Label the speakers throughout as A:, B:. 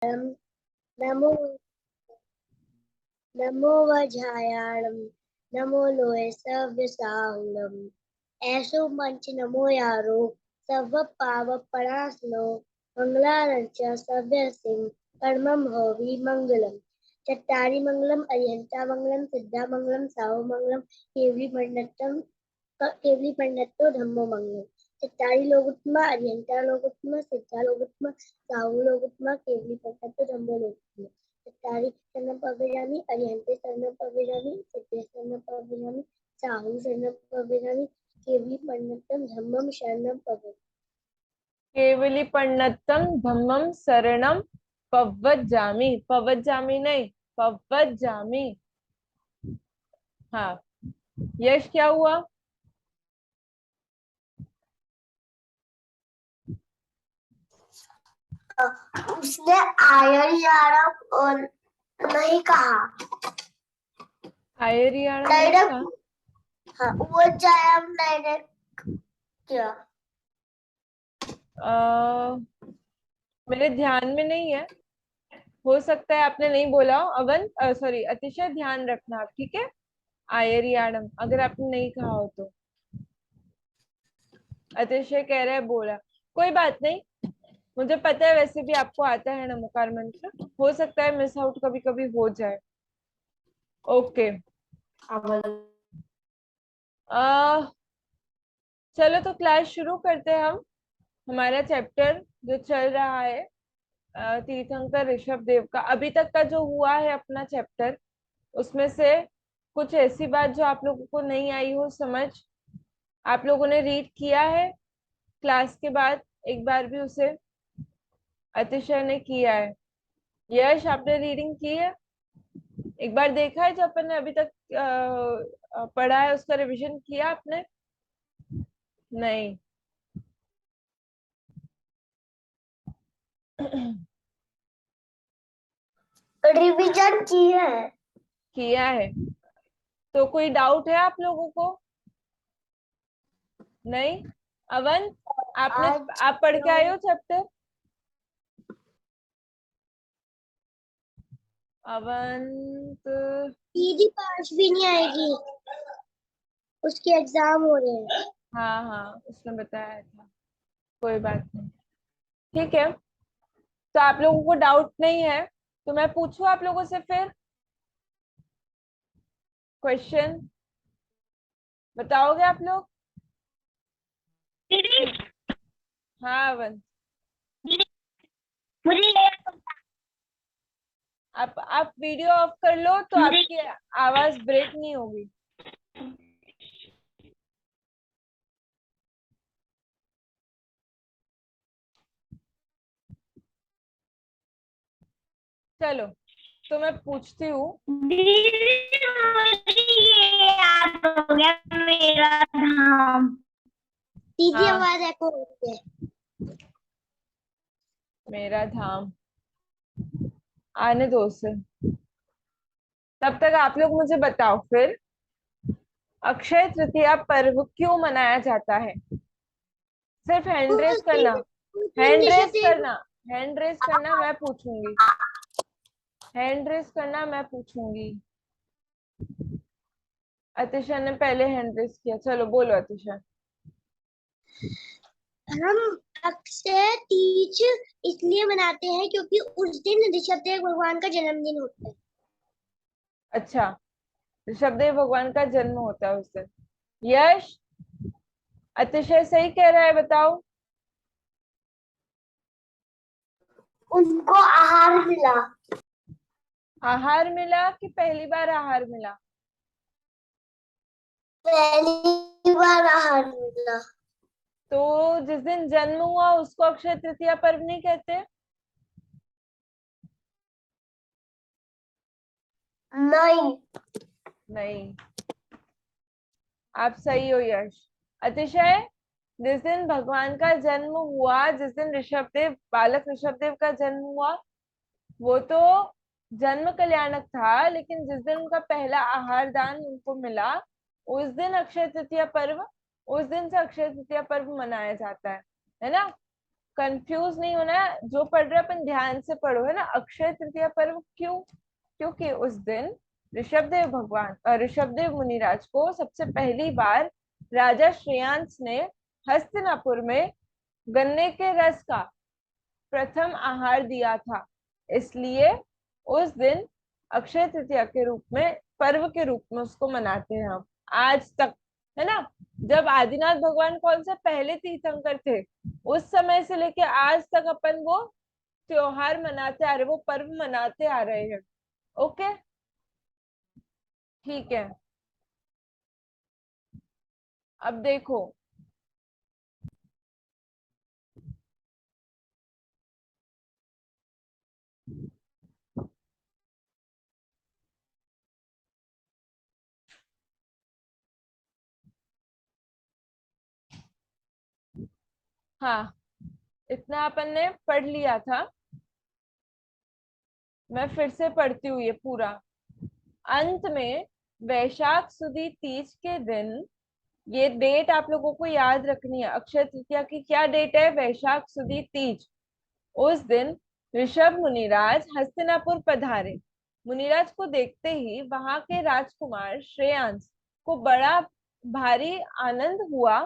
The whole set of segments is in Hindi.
A: नमो नमो वज्रायाणम नमो लोय सव्यसाहुलम ऐसो मंच नमो यारो सव पाव परास्नो मंगलारंच सव्य सिंह कर्मम होवी मंगलम चट्टारी मंगलम अरिहंता मंगलम सिद्धा मंगलम साहु मंगलम केवली पंडितो धम्मो मंगलम चट्टारी लोकोत्तमा अरिहंता लोकोत्तमा सिद्धा लोकोत्तमा साहु लोकोत्तमा केवली पंडितो धम्मो लोकोत्तमा चट्टारी शरणं प्रव्रजामि अरिहन्ते शरणं प्रव्रजामि सिद्धे शरणं प्रव्रजामि साहु शरणं प्रव्रजामि केवली पंडितम धम्मम शरणं प्रव्रजामि
B: केवली पंडितम धम्मम शरणम पव्वजामि। पव्वजामि नहीं, पव्वजामि। हाँ, यश क्या हुआ?
A: उसने आयरियाणम और नहीं कहा,
B: आयरियाणम नहीं कहा।
A: हाँ, वो जायम नहीं किया।
B: मेरे ध्यान में नहीं है, हो सकता है आपने नहीं बोला हो। अवन सॉरी अतिशय, ध्यान रखना आप, ठीक है। आयरियाणम अगर आपने नहीं कहा हो तो। अतिशय कह रहा है बोला, कोई बात नहीं, मुझे पता है वैसे भी आपको आता है नमोकार मंत्र, हो सकता है मिस आउट कभी कभी हो जाए। ओके, चलो तो क्लास शुरू करते हैं हम। हमारा चैप्टर जो चल रहा है तीर्थंकर ऋषभ देव का, अभी तक का जो हुआ है अपना चैप्टर, उसमें से कुछ ऐसी बात जो आप लोगों को नहीं आई हो समझ, आप लोगों ने रीड किया है क्लास के बाद एक बार भी उसे? अतिशय ने किया है। यश, आपने रीडिंग की है? एक बार देखा है जो अपन ने अभी तक पढ़ा है, उसका रिवीजन किया आपने? नहीं।
A: रिवीजन की है।
B: किया है तो कोई डाउट है आप लोगों को? नहीं। अवन, आप पढ़ के आए हो चैप्टर? अवंत
A: दीदी पास भी नहीं आएगी, उसके एग्जाम हो रहे हैं।
B: हाँ हाँ, उसने बताया था, कोई बात नहीं, ठीक है। तो आप लोगों को डाउट नहीं है तो मैं पूछूं आप लोगों से फिर क्वेश्चन? बताओगे आप लोग? हाँ अवन, आप वीडियो ऑफ कर लो तो आपकी आवाज ब्रेक नहीं होगी। चलो तो मैं पूछती हूँ।
A: मेरा धाम। दीदी
B: हाँ,
A: आवाज एको होती है।
B: मेरा धाम, आने दो उसे। तब तक आप लोग मुझे बताओ फिर, अक्षय तृतीया पर्व क्यों मनाया जाता है? सिर्फ हैंड रेस करना, हैंड रेस करना, हैंड रेस करना, मैं पूछूंगी। हैंड रेस करना, मैं पूछूंगी। अतिशा ने पहले हैंड रेस किया, चलो बोलो अतिशा।
A: हम अक्षय तीज इसलिए मनाते हैं क्योंकि उस दिन ऋषभदेव भगवान का जन्मदिन होता है।
B: अच्छा, ऋषभदेव भगवान का जन्म होता है उस दिन। यश, अतिशय सही कह रहा है, बताओ।
A: उनको आहार मिला।
B: आहार मिला कि पहली बार आहार मिला?
A: पहली बार आहार मिला।
B: तो जिस दिन जन्म हुआ उसको अक्षय तृतीया पर्व नहीं कहते?
A: नहीं।
B: नहीं, आप सही हो यश। अतिशय, जिस दिन भगवान का जन्म हुआ, जिस दिन ऋषभदेव, बालक ऋषभदेव का जन्म हुआ, वो तो जन्म कल्याणक था, लेकिन जिस दिन उनका पहला आहार दान उनको मिला, उस दिन अक्षय तृतीया पर्व, उस दिन से अक्षय तृतीया पर्व मनाया जाता है ना? कंफ्यूज नहीं होना है, जो पढ़ रहे अपन ध्यान से पढ़ो, है ना। अक्षय तृतीया पर्व क्यों? क्योंकि उस दिन ऋषभदेव मुनिराज को सबसे पहली बार राजा श्रेयांस ने हस्तिनापुर में गन्ने के रस का प्रथम आहार दिया था। इसलिए उस दिन अक्षय तृतीया के रूप में, पर्व के रूप में उसको मनाते हैं हम आज तक, है ना। जब आदिनाथ भगवान कौन से पहले तीर्थंकर थे, उस समय से लेके आज तक अपन वो त्योहार मनाते आ रहे, वो पर्व मनाते आ रहे हैं। ओके, ठीक है। अब देखो, हाँ, इतना अपन ने पढ़ लिया था। मैं फिर से पढ़ती हूँ ये पूरा। अंत में वैशाख सुदी तीज के दिन, ये डेट आप लोगों को याद रखनी है। अक्षय तृतीया की क्या डेट है? वैशाख सुदी तीज। उस दिन ऋषभ मुनिराज हस्तिनापुर पधारे। मुनिराज को देखते ही वहां के राजकुमार श्रेयांस को बड़ा भारी आनंद हुआ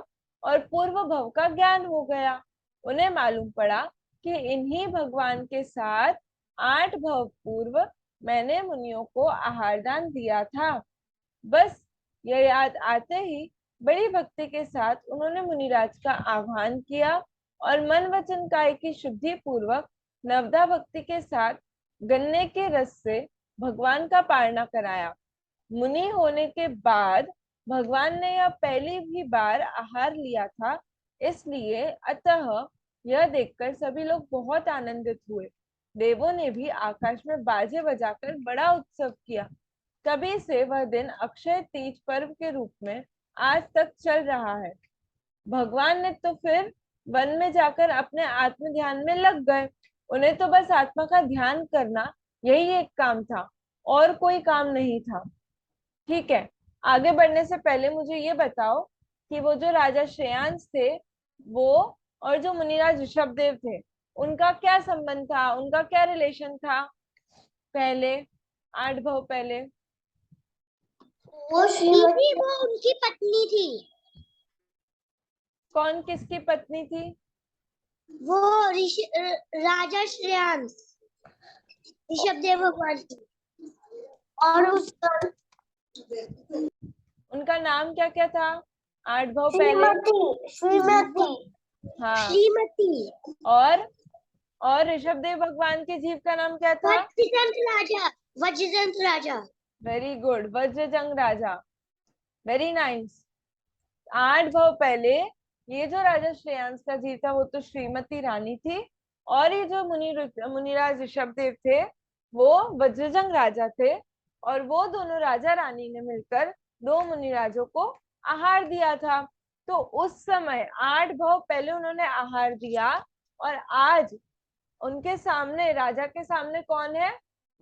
B: और पूर्व भव का ज्ञान हो गया। उन्हें मालूम पड़ा कि इन्हीं भगवान के साथ 8 भव पूर्व मैंने मुनियों को आहारदान दिया था। बस यह याद आते ही बड़ी भक्ति के साथ उन्होंने मुनिराज का आह्वान किया और मन वचन काय की शुद्धि पूर्वक नवदा भक्ति के साथ गन्ने के रस से भगवान का पारणा कराया। मुनि होने के बाद भगवान ने यह पहली भी बार आहार लिया था, इसलिए अतः यह देखकर सभी लोग बहुत आनंदित हुए। देवों ने भी आकाश में बाजे बजाकर बड़ा उत्सव किया। तभी से वह दिन अक्षय तीज पर्व के रूप में आज तक चल रहा है। भगवान ने तो फिर वन में जाकर अपने आत्म ध्यान में लग गए। उन्हें तो बस आत्मा का ध्यान करना, यही एक काम था, और कोई काम नहीं था। ठीक है, आगे बढ़ने से पहले मुझे ये बताओ कि वो जो राजा श्रेयांस थे, वो और जो मुनिराज ऋषभदेव थे, उनका क्या संबंध था, उनका क्या रिलेशन था पहले, 8 भव पहले?
A: वो श्रीमती, वो उनकी पत्नी थी।
B: कौन किसकी पत्नी थी?
A: वो राजा श्रेयांस, ऋषभदेव भगवान की। और उसका
B: उनका नाम क्या क्या था 8 भव पहले?
A: श्रीमती, श्रीमती,
B: हाँ।
A: श्रीमती।
B: और ऋषभदेव भगवान के जीव का नाम क्या था?
A: Vajradant Raja, Vajradant Raja.
B: Very good, Vajrajang Raja. Very nice. 8 भव पहले ये जो राजा श्रेयांस का जीव था, वो तो श्रीमती रानी थी, और ये जो मुनिराज ऋषभदेव थे, वो वज्रजंग राजा थे। और वो दोनों राजा रानी ने मिलकर 2 मुनिराजों को आहार दिया था। तो उस समय 8 भव पहले उन्होंने आहार दिया, और आज उनके सामने, राजा के सामने कौन है?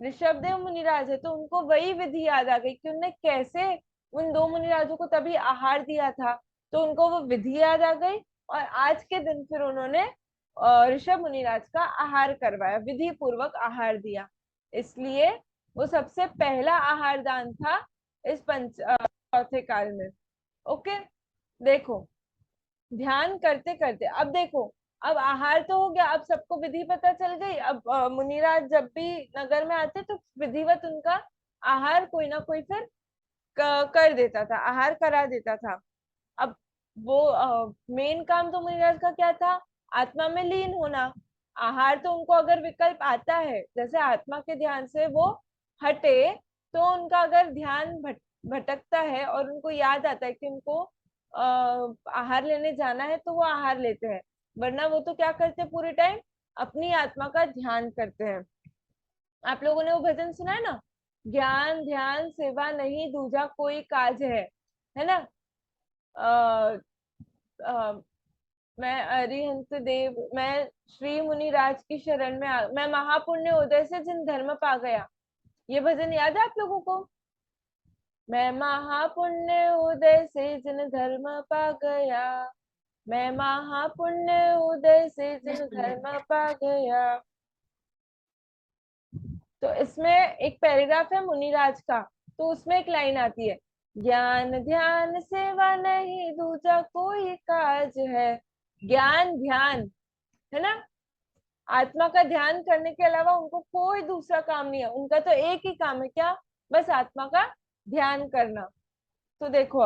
B: ऋषभदेव मुनिराज है। तो उनको वही विधि याद आ गई कि उन्होंने कैसे उन 2 मुनिराजों को तभी आहार दिया था। तो उनको वो विधि याद आ गई, और आज के दिन फिर उन्होंने ऋषभ मुनिराज का आहार करवाया, विधि पूर्वक आहार दिया। इसलिए वो सबसे पहला आहार दान था इस चौथे काल में। ओके, देखो, ध्यान करते करते अब देखो, अब आहार तो हो गया, अब सबको विधि पता चल गई। अब मुनिराज जब भी नगर में आते तो विधिवत उनका आहार कोई ना कोई फिर कर देता था, आहार करा देता था। अब वो मेन काम तो मुनिराज का क्या था? आत्मा में लीन होना। आहार तो उनको अगर विकल्प आता है, जैसे आत्मा के ध्यान से वो हटे, तो उनका अगर ध्यान भटकता है और उनको याद आता है कि उनको आहार लेने जाना है, तो वो आहार लेते हैं। वरना वो तो क्या करते हैं, पूरे टाइम अपनी आत्मा का ध्यान करते हैं। आप लोगों ने वो भजन सुना है ना, ज्ञान ध्यान सेवा नहीं दूजा कोई काज है ना। आ, आ, मैं अरिहंत देव, मैं श्री मुनिराज की शरण में मैं महापुण्य उदय से जिन धर्म पा गया। ये भजन याद है आप लोगों को? मैं महापुण्य उदय से जिन धर्म पा गया, मैं महापुण्य उदय से जिन धर्म पा गया। तो इसमें एक पैराग्राफ है मुनिराज का, तो उसमें एक लाइन आती है, ज्ञान ध्यान सेवा नहीं दूजा कोई काज है। ज्ञान ध्यान, है ना, आत्मा का ध्यान करने के अलावा उनको कोई दूसरा काम नहीं है, उनका तो एक ही काम है, क्या, बस आत्मा का ध्यान करना। तो देखो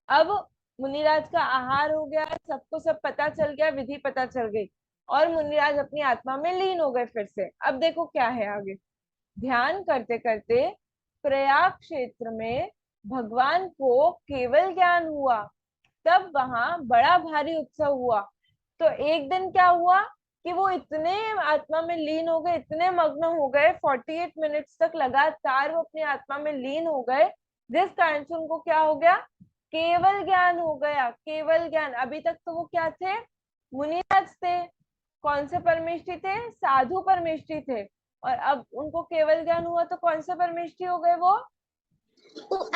B: अब मुनिराज का आहार हो गया, सबको सब पता चल गया, विधि पता चल गई, और मुनिराज अपनी आत्मा में लीन हो गए फिर से। अब देखो क्या है आगे। ध्यान करते करते प्रयाग क्षेत्र में भगवान को केवल ज्ञान हुआ, तब वहां बड़ा भारी उत्सव हुआ। तो एक दिन क्या हुआ कि वो इतने आत्मा में लीन हो गए, इतने मग्न हो गए, 48 मिनट्स तक लगातार वो अपनी आत्मा में लीन हो गए, जिस कारण से उनको क्या हो गया, केवल ज्ञान हो गया। केवल ज्ञान, अभी तक तो वो क्या थे, मुनिराज थे, कौन से परमेष्टि थे, साधु परमेष्टि थे, और अब उनको केवल ज्ञान हुआ तो कौन से परमेष्टि हो गए वो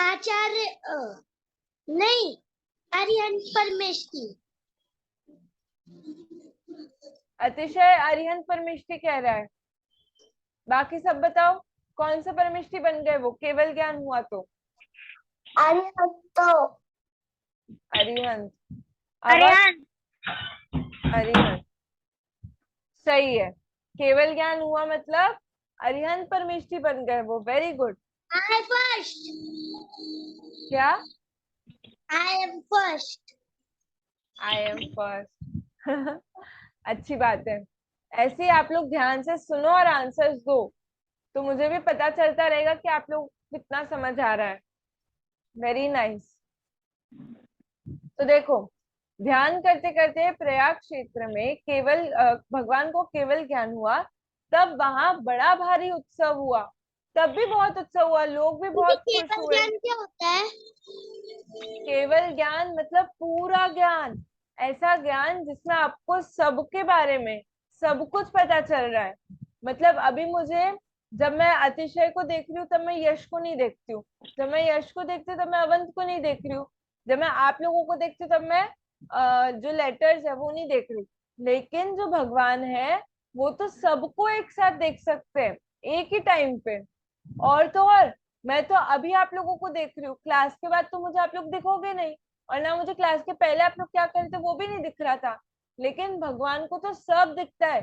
A: आचार्य नहीं, अरिहंत परमेष्टि।
B: अतिशय अरिहंत परमेष्टि कह रहा है। बाकी सब बताओ कौन से परमेष्टि बन गए वो केवल ज्ञान हुआ तो।
A: अरिहंत तो
B: अरिहंत, अरिहंत, अरिहंत सही है। केवल ज्ञान हुआ मतलब अरिहंत परमेष्टि बन गए वो, वेरी गुड।
A: आई फर्स्ट,
B: क्या,
A: I am first.
B: I am first. अच्छी बात है, ऐसे ही आप लोग ध्यान से सुनो और आंसर्स दो, तो मुझे भी पता चलता रहेगा कि आप लोग कितना समझ आ रहा है। Very nice. तो देखो, ध्यान करते करते प्रयाग क्षेत्र में केवल भगवान को केवल ज्ञान हुआ, तब वहां बड़ा भारी उत्सव हुआ। तब भी बहुत उत्सव हुआ, लोग भी बहुत खुश
A: केवल
B: हुए।
A: ज्ञान क्या होता है?
B: केवल ज्ञान मतलब पूरा ज्ञान, ऐसा ज्ञान जिसमें आपको सबके बारे में सब कुछ पता चल रहा है। मतलब अभी मुझे, जब मैं अतिशय को देख रही हूँ तब मैं यश को नहीं देखती हूँ, जब मैं यश को देखती हूँ तब मैं अवंत को नहीं देख रही हूँ, जब मैं आप लोगों को देखती हूँ तब मैं जो लेटर्स है वो नहीं देख रही। लेकिन जो भगवान है वो तो सबको एक साथ देख सकते हैं, एक ही टाइम पे। और तो और, मैं तो अभी आप लोगों को देख रही हूँ, क्लास के बाद तो मुझे आप लोग दिखोगे नहीं, और ना मुझे क्लास के पहले आप लोग क्या कर रहे थे वो भी नहीं दिख रहा था। लेकिन भगवान को तो सब दिखता है,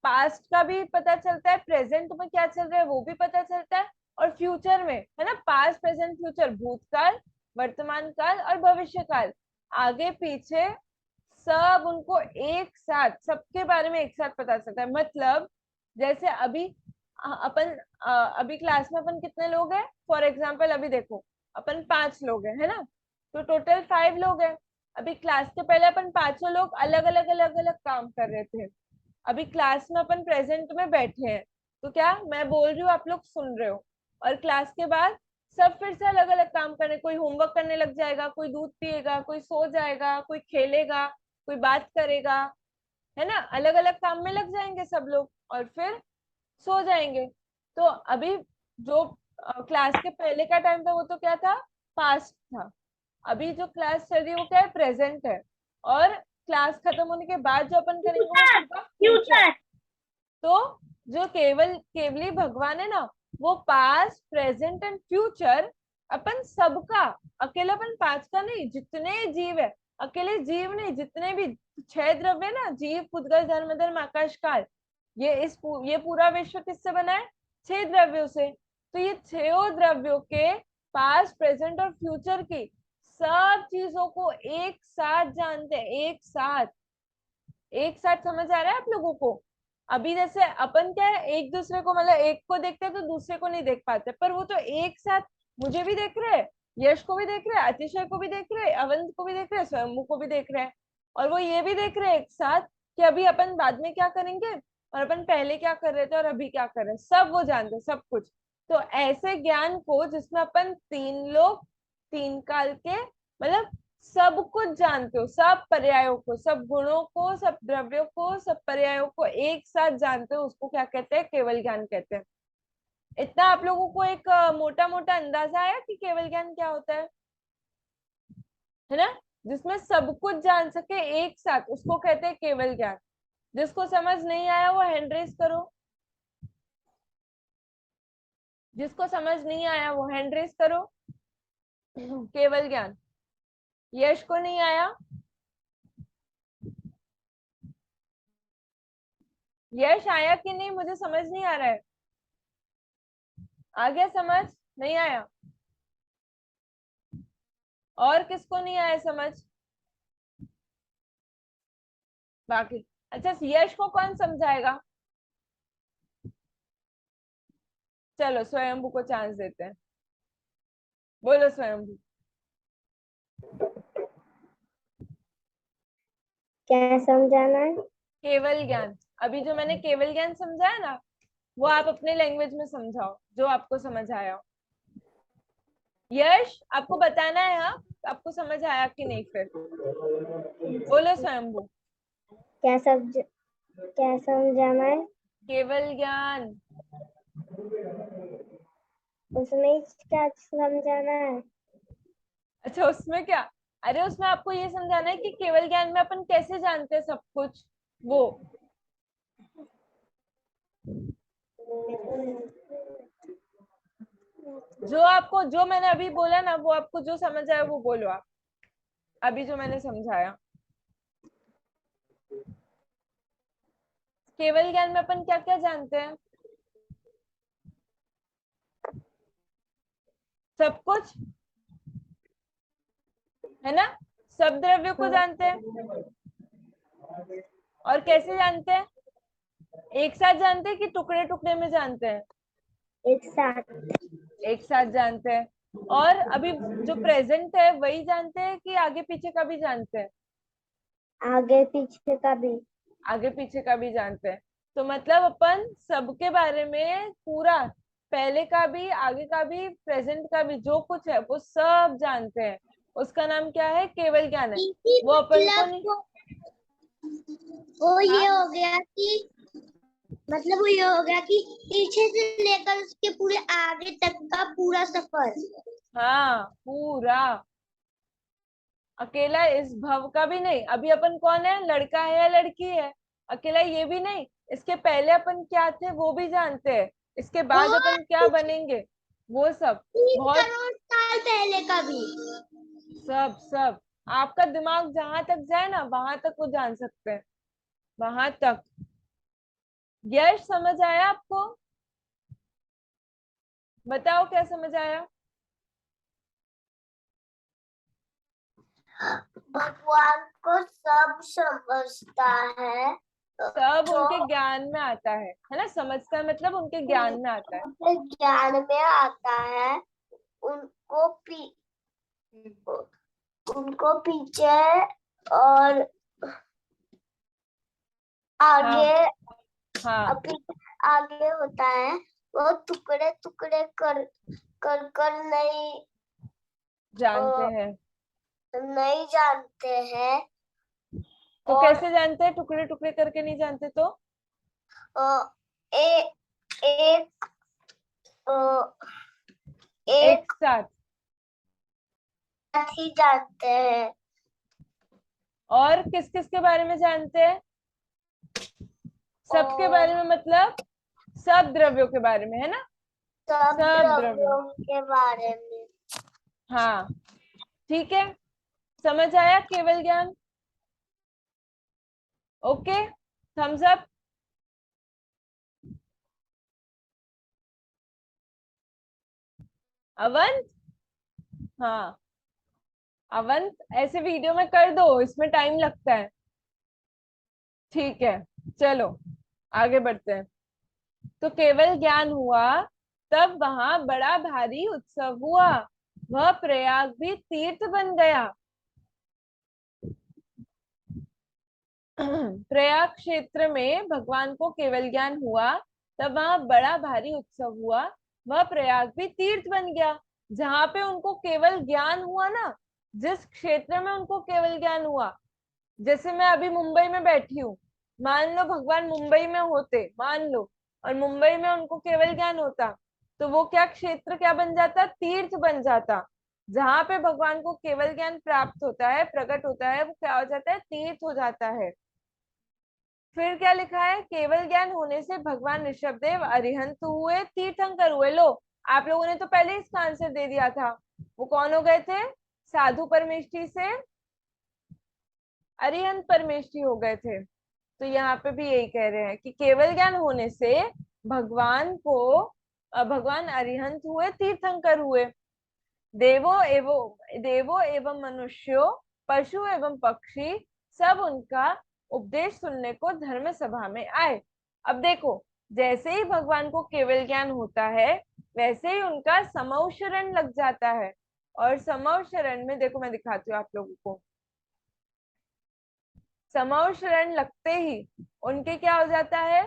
B: पास्ट का भी पता चलता है, प्रेजेंट में क्या चल रहा है वो भी पता चलता है, और फ्यूचर में, है ना, पास्ट प्रेजेंट फ्यूचर, भूतकाल वर्तमान काल और भविष्य काल, आगे पीछे सब उनको एक साथ, सबके बारे में एक साथ पता चलता है। मतलब जैसे अभी अपन अभी क्लास में अपन कितने लोग हैं, फॉर एग्जाम्पल अभी देखो, अपन 5 लोग हैं, है ना, तो टोटल 5 लोग हैं। अभी क्लास के पहले अपन पांचों लोग अलग अलग काम कर रहे थे, अभी क्लास में अपन प्रेजेंट में बैठे हैं, तो क्या मैं बोल रही हूँ आप लोग सुन रहे हो, और क्लास के बाद सब फिर से अलग अलग काम करने, कोई होमवर्क करने लग जाएगा, कोई दूध पिएगा, कोई सो जाएगा, कोई खेलेगा, कोई बात करेगा, है ना, अलग अलग काम में लग जाएंगे सब लोग, और फिर सो जाएंगे। तो अभी जो क्लास के पहले का टाइम था वो तो क्या था, पास्ट था। अभी जो क्लास चल रही है वो क्या है, प्रेजेंट है, और क्लास खत्म होने के बाद जो अपन करेंगे वो होगा फ्यूचर।
A: फ्यूचर।
B: तो जो केवल केवली भगवान है ना, वो पास्ट प्रेजेंट एंड फ्यूचर अपन सबका, अकेला अपन 5 का नहीं, जितने जीव है, अकेले जीव नहीं, जितने भी 6 द्रव्य ना, जीव पुद्गल धर्म धर्म आकाश काल, ये पूरा विश्व किससे बना है, 6 द्रव्यों से। तो ये 6 द्रव्यों के पास्ट प्रेजेंट और फ्यूचर की सब चीजों को एक साथ जानते हैं, एक साथ, एक साथ, समझ आ रहा है आप लोगों को। अभी जैसे अपन क्या है, एक दूसरे को, मतलब एक को देखते हैं तो दूसरे को नहीं देख पाते, पर वो तो एक साथ मुझे भी देख रहे हैं, यश को भी देख रहे हैं, अतिशय को भी देख रहे हैं, अवंत को भी देख रहे हैं, स्वयं को भी देख रहे हैं, और वो ये भी देख रहे हैं एक साथ कि अभी अपन बाद में क्या करेंगे, और अपन पहले क्या कर रहे थे और अभी क्या कर रहे हैं, सब वो जानते हैं, सब कुछ। तो ऐसे ज्ञान को जिसमें अपन 3 लोग 3 काल के, मतलब सब कुछ जानते हो, सब पर्यायों को, सब गुणों को, सब द्रव्यों को, सब पर्यायों को एक साथ जानते हो, उसको क्या कहते हैं, केवल ज्ञान कहते हैं। इतना आप लोगों को एक मोटा मोटा अंदाजा आया कि केवल ज्ञान क्या होता है ना। जिसमें सब कुछ जान सके एक साथ, उसको कहते हैं केवल ज्ञान। जिसको समझ नहीं आया वो हैंड रेज करो। जिसको समझ नहीं आया वो हैंड रेज करो। केवल ज्ञान। यश को नहीं आया? यश आया कि नहीं? मुझे समझ नहीं आ रहा है। आ गया समझ? नहीं आया? और किसको नहीं आया समझ बाकी? अच्छा, यश को कौन समझाएगा? चलो स्वयंभू को चांस देते हैं। बोलो स्वयंभू।
A: क्या समझाना है?
B: केवल ज्ञान। अभी जो मैंने केवल ज्ञान समझाया ना, वो आप अपने लैंग्वेज में समझाओ जो आपको समझ आया हो। यश, आपको बताना है हाँ, आपको समझ आया कि नहीं फिर। बोलो स्वयंभू।
A: क्या क्या समझाना है?
B: केवल ज्ञान।
A: उसमें क्या समझाना है?
B: अच्छा, उसमें क्या? अरे उसमें आपको ये समझाना है कि केवल ज्ञान में अपन कैसे जानते हैं सब कुछ, वो। जो मैंने अभी बोला ना, वो आपको जो समझ आया वो बोलो आप। अभी जो मैंने समझाया, केवल ज्ञान में अपन क्या क्या जानते हैं? सब कुछ, है ना? सब द्रव्यों को जानते हैं। और कैसे जानते हैं? एक साथ जानते हैं कि टुकड़े टुकड़े में जानते हैं?
A: एक साथ।
B: एक साथ जानते हैं। और अभी जो प्रेजेंट है वही जानते हैं कि आगे पीछे का भी जानते हैं?
A: आगे पीछे का भी।
B: आगे पीछे का भी जानते हैं। तो मतलब अपन सबके बारे में पूरा, पहले का भी, आगे का भी, प्रेजेंट का भी, जो कुछ है वो सब जानते हैं। उसका नाम क्या है? केवल ज्ञान है।
A: इसी
B: वो अपन को
A: मतलब
B: नहीं।
A: वो ये
B: हाँ
A: हो गया कि मतलब वो ये हो गया कि पीछे से लेकर उसके पूरे आगे तक का पूरा सफर।
B: हाँ, पूरा। अकेला इस भव का भी नहीं। अभी अपन कौन है, लड़का है या लड़की है? अकेला ये भी नहीं। इसके पहले अपन क्या थे वो भी जानते हैं। इसके बाद
A: और
B: अपन क्या बनेंगे, वो सब।
A: 3
B: बहुत।
A: करोड़ साल पहले का भी।
B: सब सब। आपका दिमाग जहां तक जाए ना, वहां तक वो जान सकते हैं। वहां तक। यश, समझ आया आपको? बताओ क्या समझ आया?
A: भगवान को सब समझता है।
B: सब
A: जो
B: उनके ज्ञान में आता है ना? समझता है मतलब उनके ज्ञान में आता है।
A: उनके ज्ञान में आता है। उनको पी उनको पीछे और
B: हाँ
A: आगे
B: हाँ,
A: अभी आगे होता है। वो टुकड़े टुकड़े कर कर
B: जानते
A: अ,
B: हैं।
A: नहीं जानते हैं।
B: तो
A: और
B: कैसे जानते हैं? टुकड़े टुकड़े करके नहीं जानते तो?
A: अ, ए, एक अ,
B: एक
A: एक
B: साथ।
A: ही जानते हैं।
B: और किस किस के बारे में जानते हैं? सबके
A: और
B: बारे में मतलब सब द्रव्यों के बारे में, है ना?
A: सब
B: सब द्रव्यों।
A: द्रव्यों के बारे में।
B: हाँ, ठीक है। समझ आया केवल ज्ञान? Okay, thumbs up. अवंत। हाँ, अवंत ऐसे वीडियो में कर दो, इसमें टाइम लगता है। ठीक है, चलो आगे बढ़ते हैं। तो केवल ज्ञान हुआ, तब वहां बड़ा भारी उत्सव हुआ। वह प्रयाग भी तीर्थ बन गया। प्रयाग क्षेत्र में भगवान को केवल ज्ञान हुआ, तब वहां बड़ा भारी उत्सव हुआ। वह प्रयाग भी तीर्थ बन गया। जहां पे उनको केवल ज्ञान हुआ ना, जिस क्षेत्र में उनको केवल ज्ञान हुआ, जैसे मैं अभी मुंबई में बैठी हूँ, मान लो भगवान मुंबई में होते, मान लो, और मुंबई में उनको केवल ज्ञान होता, तो वो क्या क्षेत्र क्या बन जाता? तीर्थ बन जाता। जहां पे भगवान को केवल ज्ञान प्राप्त होता है, प्रकट होता है, वो क्या हो जाता है, तीर्थ हो जाता है। फिर क्या लिखा है, केवल ज्ञान होने से भगवान ऋषभदेव अरिहंत हुए, तीर्थंकर हुए। लो, आप लोगों ने तो पहले ही इसका आंसर दे दिया था। वो कौन हो गए थे, साधु परमेष्ठी से अरिहंत परमेष्ठी हो गए थे। तो यहाँ पे भी यही कह रहे हैं कि केवल ज्ञान होने से भगवान को भगवान अरिहंत हुए, तीर्थंकर हुए। देवो एवं मनुष्यों, पशु एवं पक्षी, सब उनका उपदेश सुनने को धर्म सभा में आए। अब देखो, जैसे ही भगवान को केवल ज्ञान होता है, वैसे ही उनका समौ शरण लग जाता है। और समौ शरण में देखो, मैं दिखाती हूँ आप लोगों को। समौ शरण लगते ही उनके क्या हो जाता है,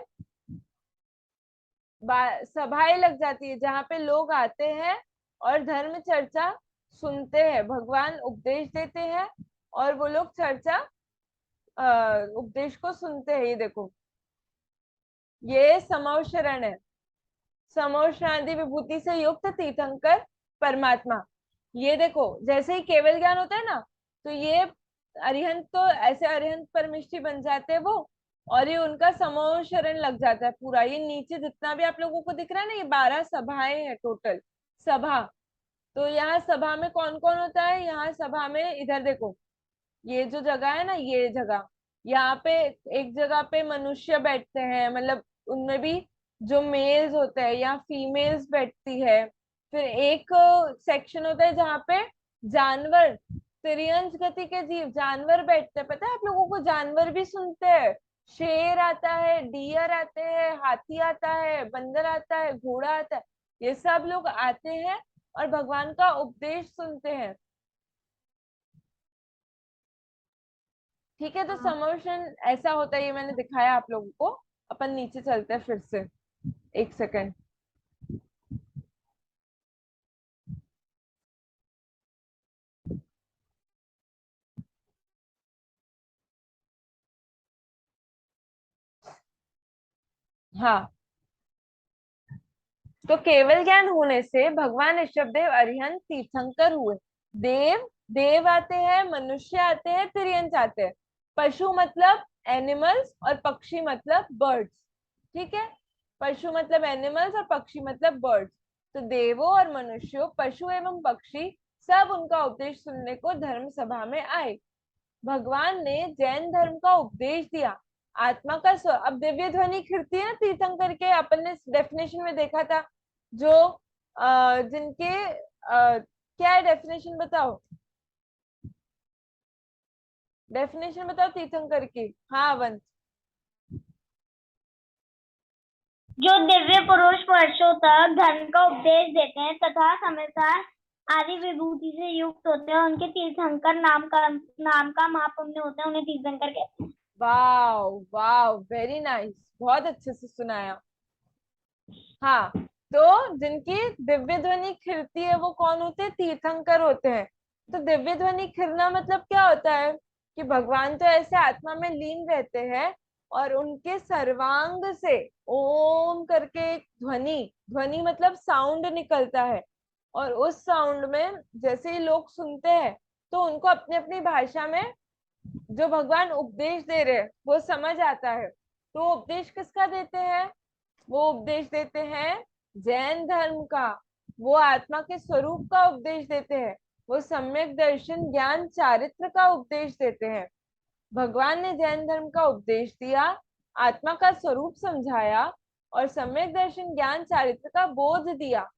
B: सभाएं लग जाती है, जहाँ पे लोग आते हैं और धर्म चर्चा सुनते हैं। भगवान उपदेश देते हैं और वो लोग चर्चा उपदेश को सुनते हैं। ये देखो, ये समौ शरण है। समौ शरणादि विभूति से युक्त तीर्थंकर परमात्मा। ये देखो, जैसे ही केवल ज्ञान होता है ना, तो ये अरिहंत, तो ऐसे अरिहंत परमिष्ठी बन जाते हैं वो। और ये उनका समूह शरण लग जाता है पूरा। ये नीचे जितना भी आप लोगों को दिख रहा है ना, ये 12 सभाएं हैं टोटल, सभा। तो यहाँ सभा में कौन कौन होता है, यहाँ सभा में इधर देखो, ये जो जगह है ना, ये जगह, यहाँ पे एक जगह पे मनुष्य बैठते हैं, मतलब उनमें भी जो मेल्स होते हैं या फीमेल्स बैठती है। फिर एक सेक्शन होता है जहाँ पे जानवर, तिर्यंच गति के जीव, जानवर बैठते हैं। पता है आप लोगों को, जानवर भी सुनते हैं। शेर आता है, डियर आते हैं, हाथी आता है, बंदर आता है, घोड़ा आता है। ये सब लोग आते हैं और भगवान का उपदेश सुनते हैं। ठीक है, तो
A: हाँ।
B: समोशन ऐसा होता है, ये मैंने दिखाया आप लोगों को। अपन नीचे चलते हैं फिर से, एक सेकंड। हाँ, तो केवल ज्ञान होने से भगवान ऋषभदेव अरिहंत तीर्थंकर हुए। देव, देव आते हैं, मनुष्य आते हैं, तिर्यंच आते हैं। पशु मतलब एनिमल्स और पक्षी मतलब बर्ड्स। ठीक है, पशु मतलब एनिमल्स और पक्षी मतलब बर्ड्स। तो देवों और मनुष्यों, पशु एवं पक्षी, सब उनका उपदेश सुनने को धर्म सभा में आए। भगवान ने जैन धर्म का उपदेश दिया। आत्मा का अब दिव्य ध्वनि खिड़ती है ना तीर्थंकर के, अपन ने डेफिनेशन में देखा था। जो जिनके क्या है डेफिनेशन, बताओ, डेफिनेशन बताओ तीर्थंकर की। हाँ वंश।
C: जो दिव्य पुरुष वर्षों तक धर्म का उपदेश देते हैं तथा समझदार आदि विभूति से युक्त होते हैं, उनके तीर्थंकर नाम का महापुण्य होता है, उन्हें तीर्थंकर कहते हैं।
B: वाओ वाओ, वेरी नाइस, बहुत अच्छे से सुनाया। हाँ, तो जिनकी दिव्य ध्वनि खिलती है वो कौन होते हैं, तीर्थंकर होते हैं। तो दिव्य ध्वनि खिलना मतलब क्या होता है, कि भगवान तो ऐसे आत्मा में लीन रहते हैं और उनके सर्वांग से ओम करके एक ध्वनि, ध्वनि मतलब साउंड निकलता है। और उस साउंड में जैसे ही लोग सुनते हैं, तो उनको अपनी अपनी भाषा में जो भगवान उपदेश दे रहे हैं वो समझ आता है। तो उपदेश किसका देते हैं, वो उपदेश देते हैं जैन धर्म का। वो आत्मा के स्वरूप का उपदेश देते हैं। वो सम्यक दर्शन ज्ञान चारित्र का उपदेश देते हैं। भगवान ने जैन धर्म का उपदेश दिया, आत्मा का स्वरूप समझाया और सम्यक दर्शन ज्ञान चारित्र का बोध दिया।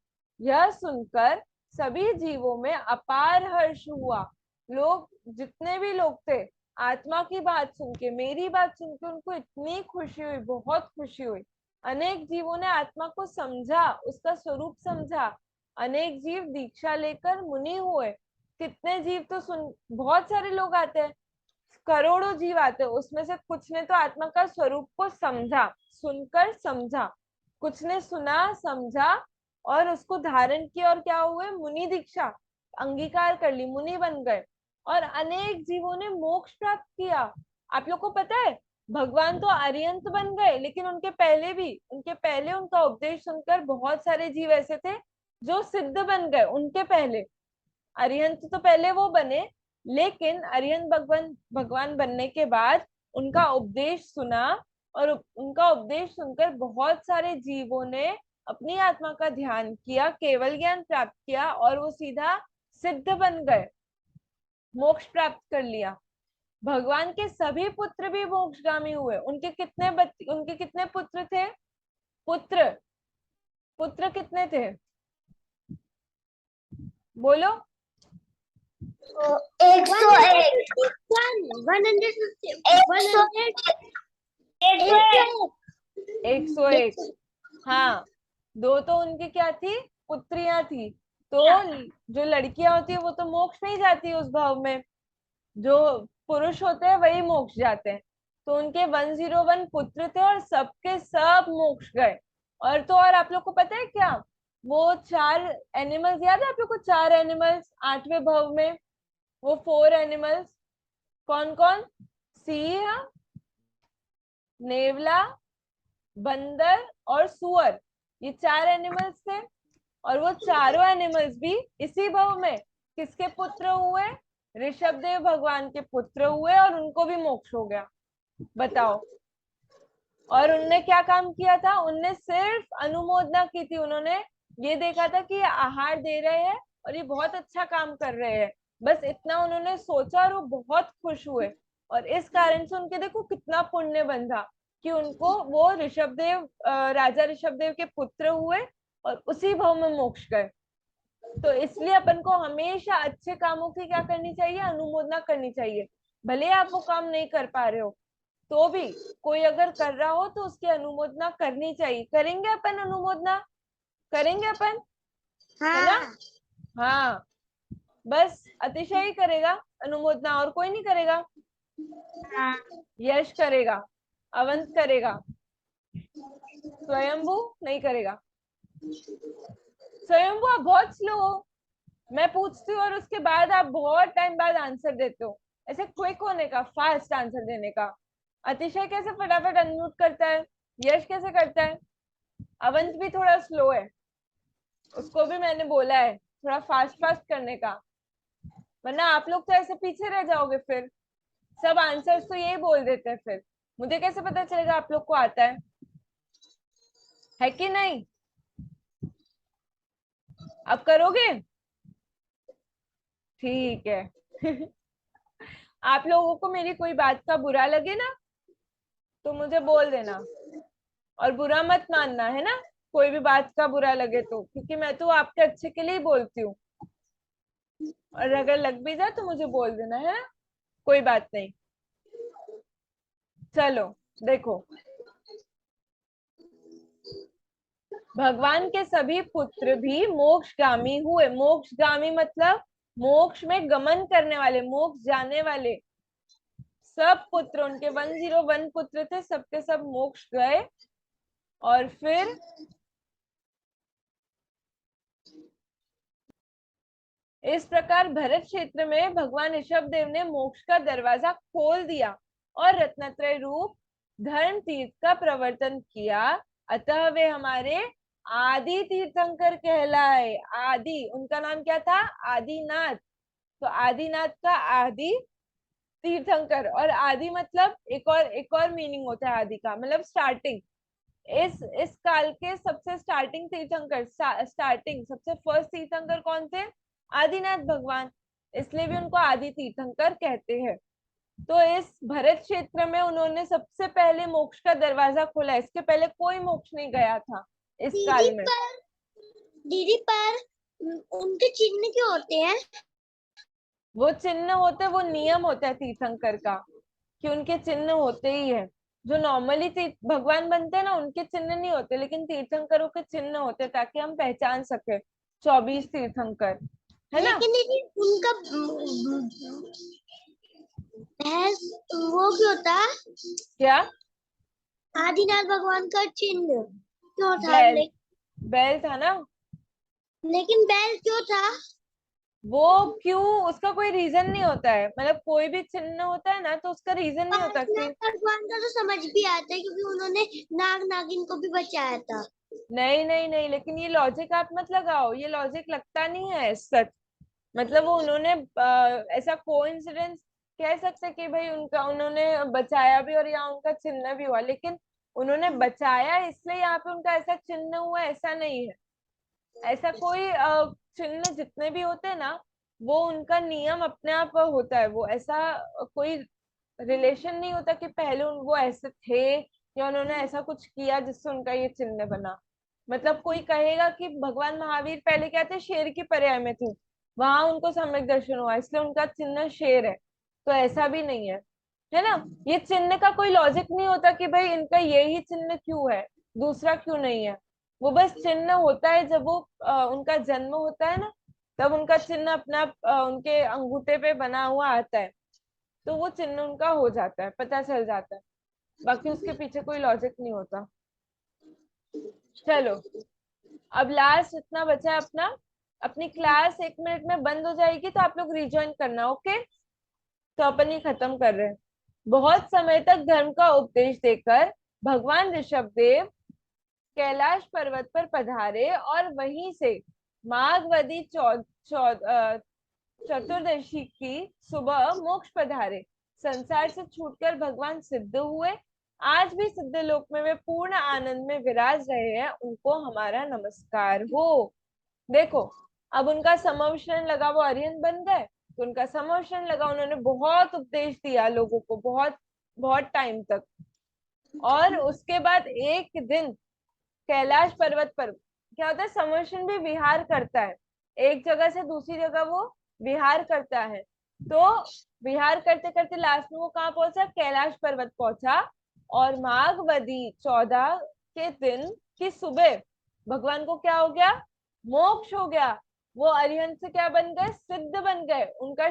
B: यह सुनकर सभी जीवों में अपार हर्ष हुआ। लोग, जितने भी लोग थे, आत्मा की बात सुन के, मेरी बात सुन के उनको इतनी खुशी हुई, बहुत खुशी हुई। अनेक जीवों ने आत्मा को समझा, उसका स्वरूप समझा। अनेक जीव दीक्षा लेकर मुनि हुए। कितने जीव तो सुन, बहुत सारे लोग आते हैं, करोड़ों जीव आते हैं, उसमें से कुछ ने तो आत्मा का स्वरूप को समझा, सुनकर समझा। कुछ ने सुना, समझा और उसको धारण किया और क्या हुए, मुनि दीक्षा अंगीकार कर ली, मुनि बन गए। और अनेक जीवों ने मोक्ष प्राप्त किया। आप लोग को पता है, भगवान तो अरिहंत बन गए, लेकिन उनके पहले भी, उनके पहले उनका उपदेश सुनकर बहुत सारे जीव ऐसे थे जो सिद्ध बन गए उनके पहले। अरिहंत तो पहले वो बने, लेकिन अरिहंत भगवान भगवान बनने के बाद उनका उपदेश सुना, और उनका उपदेश सुनकर बहुत सारे जीवों ने अपनी आत्मा का ध्यान किया, केवल ज्ञान प्राप्त किया, और वो सीधा सिद्ध बन गए, मोक्ष प्राप्त कर लिया। भगवान के सभी पुत्र भी मोक्षगामी हुए। उनके कितने पुत्र थे? पुत्र पुत्र कितने थे? बोलो।
C: 101
B: 101। हाँ, दो तो उनकी क्या थी? पुत्रियां थी। तो जो लड़कियां होती है वो तो मोक्ष नहीं जाती उस भाव में, जो पुरुष होते हैं वही मोक्ष जाते हैं। तो उनके 101 पुत्र थे और सबके सब मोक्ष गए। और तो और आप लोग को पता है क्या, वो 4 एनिमल्स याद है आप लोग को? 4 एनिमल्स 8वें भाव में, वो 4 एनिमल्स कौन कौन? सिंह, नेवला, बंदर और सुअर, ये 4 एनिमल्स थे। और वो चारों एनिमल्स भी इसी भाव में किसके पुत्र हुए? ऋषभदेव भगवान के पुत्र हुए, और उनको भी मोक्ष हो गया। बताओ। और उनने क्या काम किया था? उनने सिर्फ अनुमोदना की थी। उन्होंने ये देखा था कि ये आहार दे रहे हैं और ये बहुत अच्छा काम कर रहे हैं, बस इतना उन्होंने सोचा, और वो बहुत खुश हुए। और इस कारण से उनके देखो कितना पुण्य बंधा कि उनको वो ऋषभदेव राजा ऋषभदेव के पुत्र हुए और उसी भाव में मोक्ष गए। तो इसलिए अपन को हमेशा अच्छे कामों की क्या करनी चाहिए? अनुमोदना करनी चाहिए। भले आप वो काम नहीं कर पा रहे हो तो भी, कोई अगर कर रहा हो तो उसकी अनुमोदना करनी चाहिए। करेंगे अपन अनुमोदना? करेंगे अपन, है ना? हाँ, बस अतिशय ही करेगा अनुमोदना, और कोई नहीं करेगा। यश करेगा, अवंत करेगा, स्वयंभू नहीं करेगा। स्वयंभू आप बहुत स्लो हो, मैं पूछती हूँ और उसके बाद आप बहुत टाइम बाद आंसर देते हो। ऐसे क्विक होने का, फास्ट आंसर देने का। अतिशय कैसे फटाफट अनम्यूट करता है, यश कैसे करता है, अवंत भी थोड़ा स्लो है, उसको भी मैंने बोला है थोड़ा फास्ट फास्ट करने का, वरना आप लोग तो ऐसे पीछे रह जाओगे। फिर सब आंसर्स तो यही बोल देते हैं, फिर मुझे कैसे पता चलेगा आप लोग को आता है कि नहीं? अब करोगे? ठीक है। आप लोगों को मेरी कोई बात का बुरा लगे ना तो मुझे बोल देना, और बुरा मत मानना, है ना? कोई भी बात का बुरा लगे तो, क्योंकि मैं तो आपके अच्छे के लिए ही बोलती हूँ। और अगर लग भी जाए तो मुझे बोल देना, है ना? कोई बात नहीं। चलो देखो, भगवान के सभी पुत्र भी मोक्षगामी हुए। मोक्षगामी मतलब मोक्ष में गमन करने वाले, मोक्ष जाने वाले। सब पुत्र, उनके 101 पुत्र थे, सबके सब मोक्ष गए। और फिर इस प्रकार भरत क्षेत्र में भगवान ऋषभदेव ने मोक्ष का दरवाजा खोल दिया और रत्नत्रय रूप धर्म तीर्थ का प्रवर्तन किया। अतः वे हमारे आदि तीर्थंकर कहलाए। आदि, उनका नाम क्या था? आदिनाथ। तो आदिनाथ का आदि तीर्थंकर, और आदि मतलब एक और मीनिंग होता है आदि का, मतलब स्टार्टिंग। इस काल के सबसे स्टार्टिंग तीर्थंकर, स्टार्टिंग सबसे फर्स्ट तीर्थंकर कौन थे? आदिनाथ भगवान, इसलिए भी उनको आदि तीर्थंकर कहते हैं। तो इस भरत क्षेत्र में उन्होंने सबसे पहले मोक्ष का दरवाजा खोला। इसके पहले कोई मोक्ष नहीं गया था इस काल में।
A: दीदी पर उनके चिन्ह क्यों होते हैं?
B: वो चिन्ह होते, वो नियम होता है तीर्थंकर का कि उनके चिन्ह होते ही है। जो नॉर्मली भगवान बनते हैं ना, उनके चिन्ह नहीं होते, लेकिन तीर्थंकरों के चिन्ह होते, ताकि हम पहचान सके 24 तीर्थंकर, है ना?
A: लेकिन दीदी उनका वो क्यों था?
B: क्या?
A: आदिनाथ भगवान का चिन्ह क्यों था?
B: बैल था ना।
A: लेकिन बैल क्यों था?
B: वो क्यों, उसका कोई रीजन नहीं होता है, मतलब कोई भी चिन्ह होता है ना तो उसका रीजन नहीं होता कि
A: भगवान का तो समझ भी आता है, क्योंकि उन्होंने नाग नागिन को भी बचाया था।
B: नहीं नहीं नहीं, लेकिन ये लॉजिक आप मत लगाओ, ये लॉजिक लगता नहीं है सच। मतलब वो उन्होंने ऐसा कोइंसिडेंस कह सकते कि भाई उनका उन्होंने बचाया भी और यहाँ उनका चिन्ह भी हुआ, लेकिन उन्होंने बचाया इसलिए यहाँ पे उनका ऐसा चिन्ह हुआ, ऐसा नहीं है। ऐसा कोई चिन्ह जितने भी होते हैं ना, वो उनका नियम अपने आप होता है। वो ऐसा कोई रिलेशन नहीं होता कि पहले वो ऐसे थे या उन्होंने ऐसा कुछ किया जिससे उनका ये चिन्ह बना। मतलब कोई कहेगा कि भगवान महावीर पहले क्या थे, शेर की पर्याय में थे, वहां उनको सम्यक दर्शन हुआ इसलिए उनका चिन्ह शेर है, तो ऐसा भी नहीं है ना। ये चिन्ह का कोई लॉजिक नहीं होता कि भाई इनका यही चिन्ह क्यों है, दूसरा क्यों नहीं है। वो बस चिन्ह होता है जब वो उनका जन्म होता है ना, तब उनका चिन्ह अपना उनके अंगूठे पे बना हुआ आता है, तो वो चिन्ह उनका हो जाता है, पता चल जाता है। बाकी उसके पीछे कोई लॉजिक नहीं होता। चलो, अब लास्ट इतना बचा है अपना। अपनी क्लास 1 मिनट में बंद हो जाएगी तो आप लोग रिज्वाइन करना, ओके। तो अपन ये खत्म कर रहे हैं। बहुत समय तक धर्म का उपदेश देकर भगवान ऋषभ देव कैलाश पर्वत पर पधारे और वहीं से माघवदी चतुर्दशी की सुबह मोक्ष पधारे। संसार से छूटकर भगवान सिद्ध हुए। आज भी सिद्ध लोक में वे पूर्ण आनंद में विराज रहे हैं, उनको हमारा नमस्कार हो। देखो, अब उनका समवचन लगा, वो अरिहंत बन गए, तो उनका समवचन लगा, उन्होंने बहुत उपदेश दिया लोगों को, बहुत बहुत टाइम तक। और उसके बाद एक दिन कैलाश पर्वत पर क्या होता है, समर्शन भी विहार करता है, एक जगह से दूसरी जगह वो विहार करता है। तो विहार करते करते लास्ट में वो कहाँ पहुंचा, कैलाश पर्वत पहुंचा। और माघवदी 14 के दिन की सुबह भगवान को क्या हो गया, मोक्ष हो गया। वो अरिहंत से क्या बन गए, सिद्ध बन गए, उनका